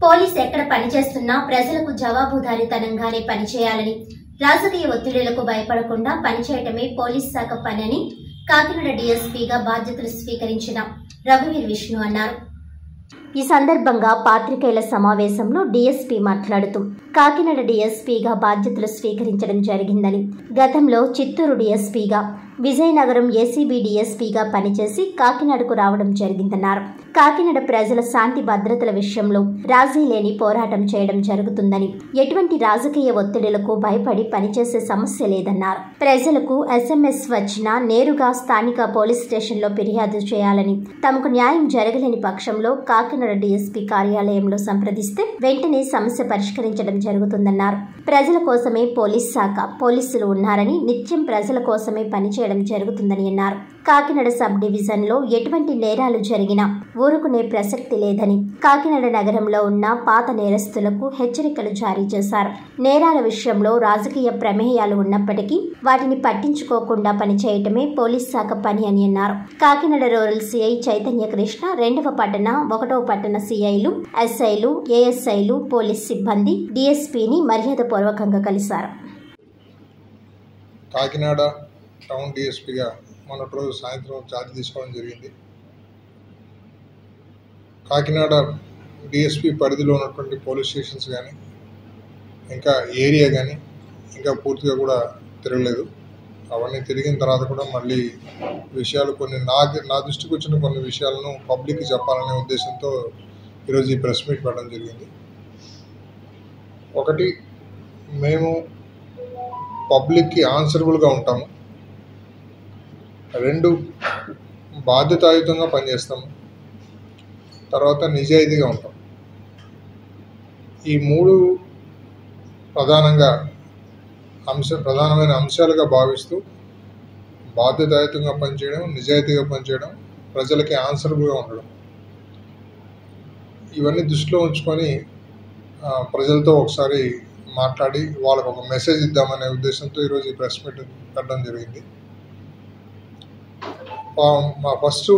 Police ఎక్కడ పనిచేస్తున్నా ప్రజలకు జవాబుదారీతనంగానే పనిచేయాలని, రాజకీయ ఒత్తిడులకు భయపడకుండా పనిచేయటమే పోలీస్ శాఖ పని అని కాకినాడ డీఎస్పీగా బాధ్యతలు స్వీకరించిన రఘువీర్ విష్ణు అన్నారు. ఈ సందర్భంగా పాత్రికేయుల సమావేశంలో డీఎస్పీ మాట్లాడుతూ కాకినాడ డీఎస్పీగా బాధ్యతలు స్వీకరించడం జరిగిందని, గతంలో చిత్తూరు డీఎస్పీగా, విజయనగరం ఏసీబీ డీఎస్పీగా పనిచేసి కాకినాడకు రావడం జరిగిందన్నారు. కాకినాడ ప్రజల శాంతి భద్రతల విషయంలో రాజీ లేని పోరాటం చేయడం జరుగుతుందని, ఎటువంటి రాజకీయ ఒత్తిడులకు భయపడి పనిచేసే సమస్య లేదన్నారు. ప్రజలకు ఎస్ఎంఎస్ వచ్చినా నేరుగా స్థానిక పోలీస్ స్టేషన్లో ఫిర్యాదు చేయాలని, తమకు న్యాయం జరగలేని పక్షంలో కాకినాడ డీఎస్పీ కార్యాలయంలో సంప్రదిస్తే వెంటనే సమస్య పరిష్కరించడం జరుగుతుందన్నారు. ప్రజల కోసమే పోలీస్ శాఖ, పోలీసులు ఉన్నారని, నిత్యం ప్రజల కోసమే పనిచేయడం జరుగుతుందని అన్నారు. కాకినాడ సబ్ డివిజన్ లో ఎటువంటి నేరాలు జరిగినా ఊరుకునే ప్రసక్తి లేదని, కాకినాడ నగరంలో ఉన్న పాత నేరస్తులకు హెచ్చరికలు జారీ చేశారు. నేరాల విషయంలో రాజకీయ ప్రమేయాలు ఉన్నప్పటికీ వాటిని పట్టించుకోకుండా పనిచేయటమే పోలీస్ శాఖ పని అని అన్నారు. కాకినాడ రూరల్ సిఐ చైతన్య కృష్ణ, 2వ పట్టణ, 1వ పట్టణ సిఐలు, ఎస్ఐలు, ఏఎస్ఐలు, పోలీస్ సిబ్బంది డీఎస్పీని మర్యాదపూర్వకంగా కలిశారు. కాకినాడ టౌన్ డీఎస్పీగా మొన్నటి రోజు సాయంత్రం ఛార్జ్ తీసుకోవడం జరిగింది. కాకినాడ డిఎస్పీ పరిధిలో ఉన్నటువంటి పోలీస్ స్టేషన్స్ కానీ, ఇంకా ఏరియా కానీ ఇంకా పూర్తిగా కూడా తిరగలేదు. అవన్నీ తిరిగిన తర్వాత కూడా మళ్ళీ విషయాలు కొన్ని నా దృష్టికి వచ్చిన కొన్ని విషయాలను పబ్లిక్కి చెప్పాలనే ఉద్దేశంతో ఈరోజు ఈ ప్రెస్ మీట్ పెట్టడం జరిగింది. ఒకటి, మేము పబ్లిక్కి ఆన్సరబుల్గా ఉంటాము. 2, బాధ్యతాయుతంగా పనిచేస్తాము. తర్వాత నిజాయితీగా ఉంటాం. ఈ 3 ప్రధానమైన అంశాలుగా భావిస్తూ బాధ్యతాయుతంగా పనిచేయడం, నిజాయితీగా పనిచేయడం, ప్రజలకి ఆన్సరబుల్గా ఉండడం, ఇవన్నీ దృష్టిలో ఉంచుకొని ప్రజలతో ఒకసారి మాట్లాడి వాళ్ళకు ఒక మెసేజ్ ఇద్దామనే ఉద్దేశంతో ఈరోజు ఈ ప్రెస్ మీట్ పెట్టడం జరిగింది. మా ఫస్ట్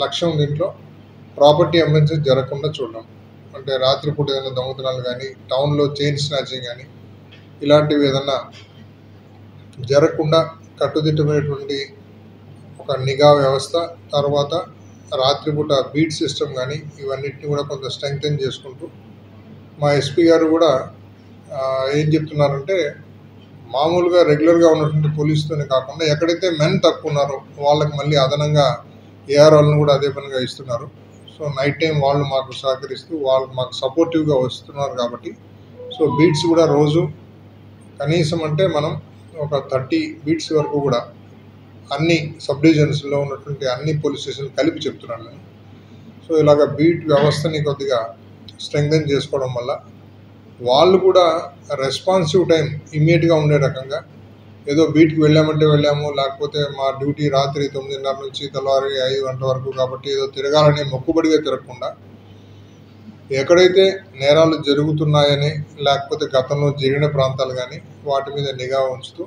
లక్ష్యం దీంట్లో ప్రాపర్టీ అఫెన్సెస్ జరగకుండా చూడడం. అంటే రాత్రిపూట ఏదైనా దొంగతనాలు కానీ, టౌన్లో చైన్ స్నాచింగ్ కానీ ఇలాంటివి ఏదన్నా జరగకుండా కట్టుదిట్టమైనటువంటి ఒక నిఘా వ్యవస్థ, తర్వాత రాత్రిపూట బీట్ సిస్టమ్ కానీ ఇవన్నిటిని కూడా కొంత స్ట్రెంగ్తెన్ చేసుకుంటూ, మా ఎస్పీ గారు కూడా ఏం చెప్తున్నారంటే, మామూలుగా రెగ్యులర్గా ఉన్నటువంటి పోలీసుతోనే కాకుండా ఎక్కడైతే మెన్ తక్కువ ఉన్నారో వాళ్ళకి మళ్ళీ అదనంగా ఏఆర్ఓలను కూడా అదే పనిగా ఇస్తున్నారు. సో నైట్ టైం వాళ్ళు మాకు సహకరిస్తూ వాళ్ళు మాకు సపోర్టివ్గా వస్తున్నారు కాబట్టి, సో బీట్స్ కూడా రోజు కనీసం అంటే మనం ఒక 30 బీట్స్ వరకు కూడా అన్ని సబ్ డివిజన్స్లో ఉన్నటువంటి అన్ని పోలీస్ స్టేషన్లు కలిపి చెప్తున్నాను నేను. సో ఇలాగ బీట్ వ్యవస్థని కొద్దిగా స్ట్రెంగ్తెన్ చేసుకోవడం వల్ల వాళ్ళు కూడా రెస్పాన్సివ్ టైం ఇమ్మీడియట్గా ఉండే రకంగా, ఏదో బీట్కి వెళ్ళామంటే వెళ్ళాము, లేకపోతే మా డ్యూటీ రాత్రి 9:30 నుంచి తెల్లవారి 5 గంటల వరకు కాబట్టి ఏదో తిరగాలని మొక్కుబడిగా తిరగకుండా, ఎక్కడైతే నేరాలు జరుగుతున్నాయని లేకపోతే గతంలో జరిగిన ప్రాంతాలు కానీ వాటి మీద నిఘా ఉంచుతూ,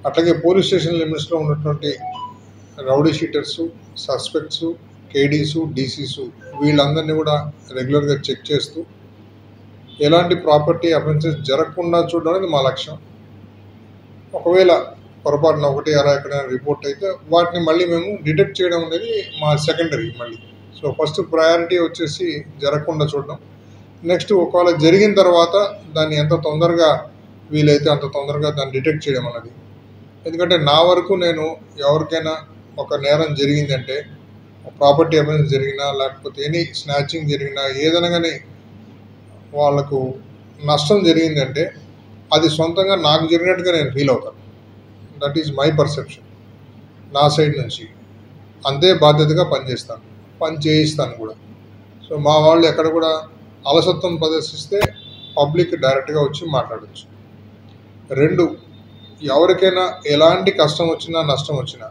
అట్లాగే పోలీస్ స్టేషన్ లిమిట్స్లో ఉన్నటువంటి రౌడీ షీటర్సు, సస్పెక్ట్సు, కేడీసు, డీసీసు వీళ్ళందరినీ కూడా రెగ్యులర్గా చెక్ చేస్తూ ఎలాంటి ప్రాపర్టీ అఫెన్సెస్ జరగకుండా చూడడం అనేది మా లక్ష్యం. ఒకవేళ పొరపాటున 1 అలా ఎక్కడైనా రిపోర్ట్ అయితే వాటిని మళ్ళీ మేము డిటెక్ట్ చేయడం అనేది మా సెకండరీ మళ్ళీ. సో ఫస్ట్ ప్రయారిటీ వచ్చేసి జరగకుండా చూడడం. నెక్స్ట్ ఒకవేళ జరిగిన తర్వాత దాన్ని ఎంత తొందరగా వీలైతే అంత తొందరగా దాన్ని డిటెక్ట్ చేయడం అన్నది. ఎందుకంటే నా వరకు నేను ఎవరికైనా ఒక నేరం జరిగిందంటే, ప్రాపర్టీ అఫెన్స్ జరిగినా లేకపోతే ఎనీ స్నాచింగ్ జరిగినా ఏదైనా కానీ వాళ్ళకు నష్టం జరిగిందంటే అది సొంతంగా నాకు జరిగినట్టుగా నేను ఫీల్ అవుతాను. That is my perception. నా సైడ్ నుంచి అంతే బాధ్యతగా పనిచేస్తాను, పని చేయిస్తాను కూడా. సో మా వాళ్ళు ఎక్కడ కూడా అలసత్వం ప్రదర్శిస్తే పబ్లిక్ డైరెక్ట్గా వచ్చి మాట్లాడచ్చు. 2, ఎవరికైనా ఎలాంటి కష్టం వచ్చినా నష్టం వచ్చినా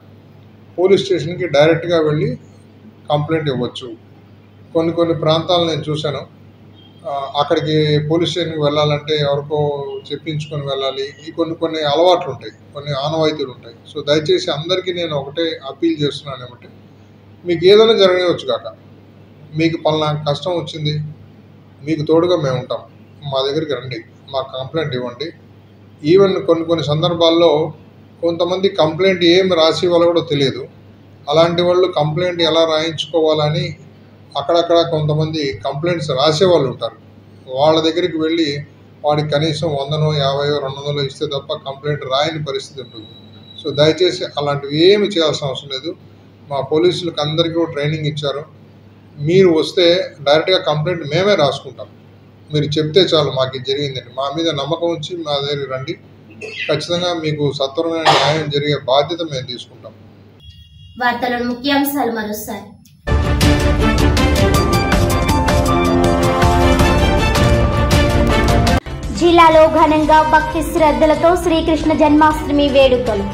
పోలీస్ స్టేషన్కి డైరెక్ట్గా వెళ్ళి కంప్లైంట్ ఇవ్వచ్చు. కొన్ని ప్రాంతాలు నేను చూశాను, అక్కడికి పోలీస్ స్టేషన్కి వెళ్ళాలంటే ఎవరికో చెప్పించుకొని వెళ్ళాలి. ఈ కొన్ని అలవాట్లు ఉంటాయి, కొన్ని ఆనవాయితీలు ఉంటాయి. సో దయచేసి అందరికీ నేను ఒకటే అప్పీల్ చేస్తున్నాను ఏమంటే, మీకు ఏదైనా జరగవచ్చు కాక, మీకు పలానా కష్టం వచ్చింది, మీకు తోడుగా మేము ఉంటాం. మా దగ్గరికి రండి, మా కంప్లైంట్ ఇవ్వండి. ఈవెన్ కొన్ని సందర్భాల్లో కొంతమంది కంప్లైంట్ ఏం రాసి వాళ్ళు కూడా తెలియదు. అలాంటి వాళ్ళు కంప్లైంట్ ఎలా రాయించుకోవాలని అక్కడక్కడ కొంతమంది కంప్లైంట్స్ రాసేవాళ్ళు ఉంటారు. వాళ్ళ దగ్గరికి వెళ్ళి వాడికి కనీసం 100, 50, 200 ఇస్తే తప్ప కంప్లైంట్ రాయని పరిస్థితి ఉంటుంది. సో దయచేసి అలాంటివి ఏమి చేయాల్సిన అవసరం లేదు. మా పోలీసులకు అందరికీ కూడా ట్రైనింగ్ ఇచ్చారు. మీరు వస్తే డైరెక్ట్గా కంప్లైంట్ మేమే రాసుకుంటాం. మీరు చెప్తే చాలు మాకు ఇది జరిగిందండి. మా మీద నమ్మకం ఉంచి మా దగ్గరికి రండి. ఖచ్చితంగా మీకు సత్వరమైన న్యాయం జరిగే బాధ్యత మేము తీసుకుంటాం. వార్తల ముఖ్యాంశాలు మరోసారి. జిల్లాలో ఘనంగా భక్తి శ్రద్ధలతో శ్రీకృష్ణ జన్మాష్టమి వేడుకలు.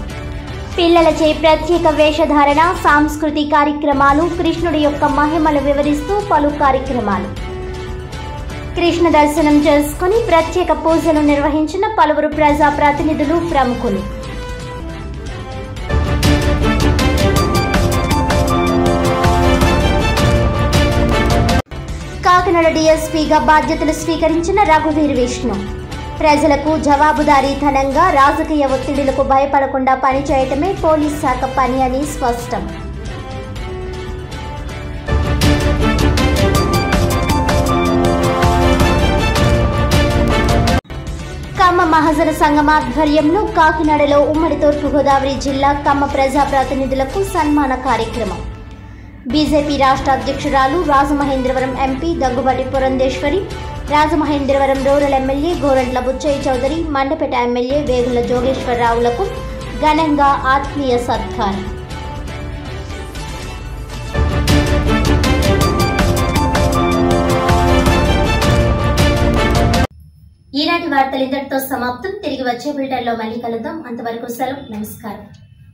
పిల్లలచే ప్రత్యేక వేషధారణ, సాంస్కృతిక కార్యక్రమాలు, కృష్ణుడి యొక్క మహిమలు వివరిస్తూ పలు కార్యక్రమాలు. కృష్ణ దర్శనం చేసుకుని ప్రత్యేక పూజలు నిర్వహించిన పలువురు ప్రజా ప్రతినిధులు, ప్రముఖులు. కాకినాడ డీఎస్పీగా బాధ్యతలు స్వీకరించిన రఘువీర్ విష్ణు. ప్రజలకు జవాబుదారీతనంగా, రాజకీయ ఒత్తిడులకు భయపడకుండా పనిచేయటమే పోలీస్ శాఖ పని అని స్పష్టం. కమ్మ మహాజన సంఘం ఆధ్వర్యంలో కాకినాడలో ఉమ్మడి తూర్పుగోదావరి జిల్లా కమ్మ ప్రజాప్రతినిధులకు సన్మాన కార్యక్రమం. బీజేపీ రాష్ట్ర అధ్యక్షురాలు, Rajamahendravaram MP Daggubati Purandeswari, Rajamahendravaram rural MLA Gorantla Butchaiah Chowdary, Mandapeta MLA Vegulla జోగేశ్వరరావులకు ఘనంగా ఆత్మీయ సత్కారం. ఈనాటి వార్తలు ఇంతటితో సమాప్తం. తిరిగి వచ్చే బులెటిన్లో మళ్ళీ కలుద్దాం. అంతవరకు సెలవు. నమస్కారం.